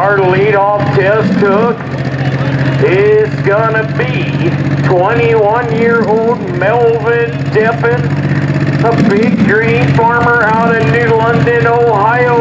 Our leadoff test took is gonna be 21-year-old Melvin Deppen, a big green farmer out of New London, Ohio.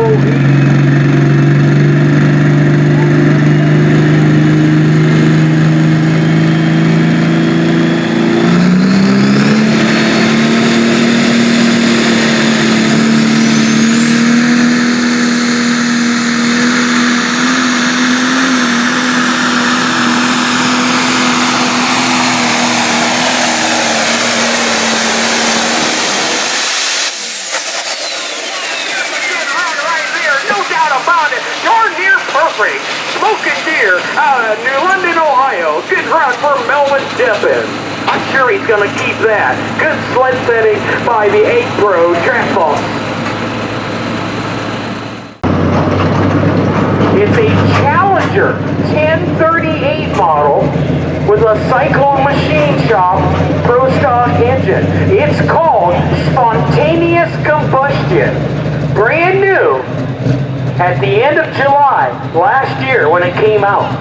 Perfect. Smoking deer out of New London, Ohio. Good run for Melvin Deppen. I'm sure he's going to keep that. Good sled setting by the 8 Pro track boss. It's a Challenger 1038 model with a Cyclone Machine Shop Pro Stock engine. It's called Spontaneous Combustion. Brand new. At the end of July last year when it came out.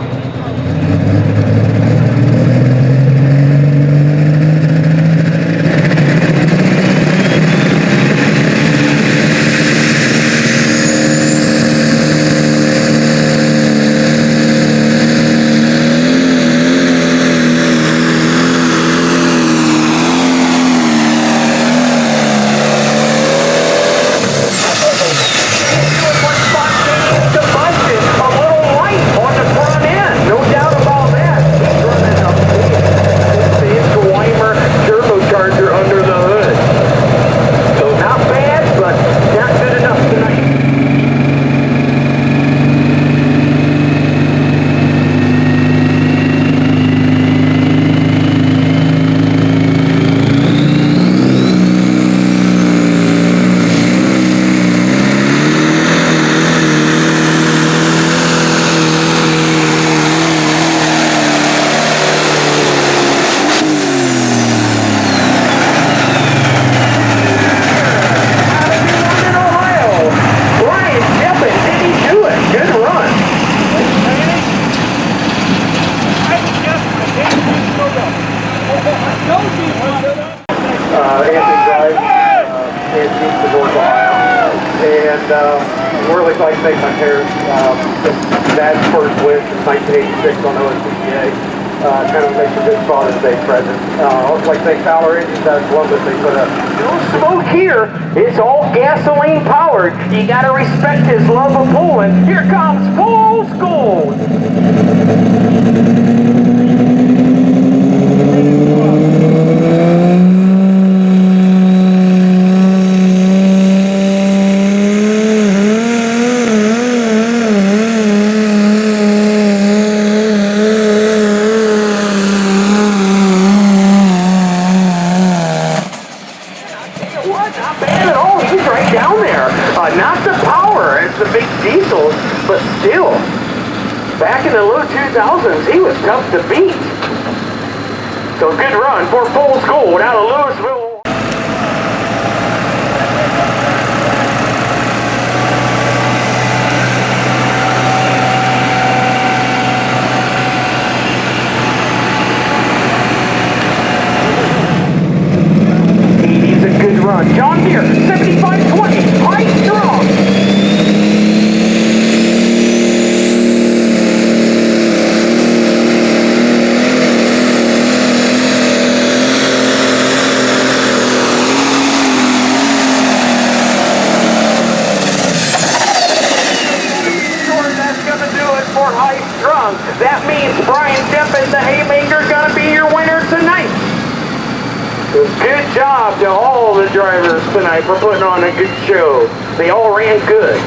Really like to make my parents, dad's first win since 1986 on OSTPA. Kind of makes a good Father's Day present. Also like to thank Fowler Engines out of Columbus. They put a no smoke here. It's all gasoline powered. You gotta respect his love of pulling. Here comes full school. Not bad at all. He's right down there. Not the power as the big diesels, but still, back in the low 2000s, he was tough to beat. So good run for Full School out of Louisville. John Deere, 7520, high strong. Sure, that's going to do it for high strung. That means Brian Deppen, the Haymaker, going to be your winner tonight. Good job to all the drivers tonight for putting on a good show. They all ran good.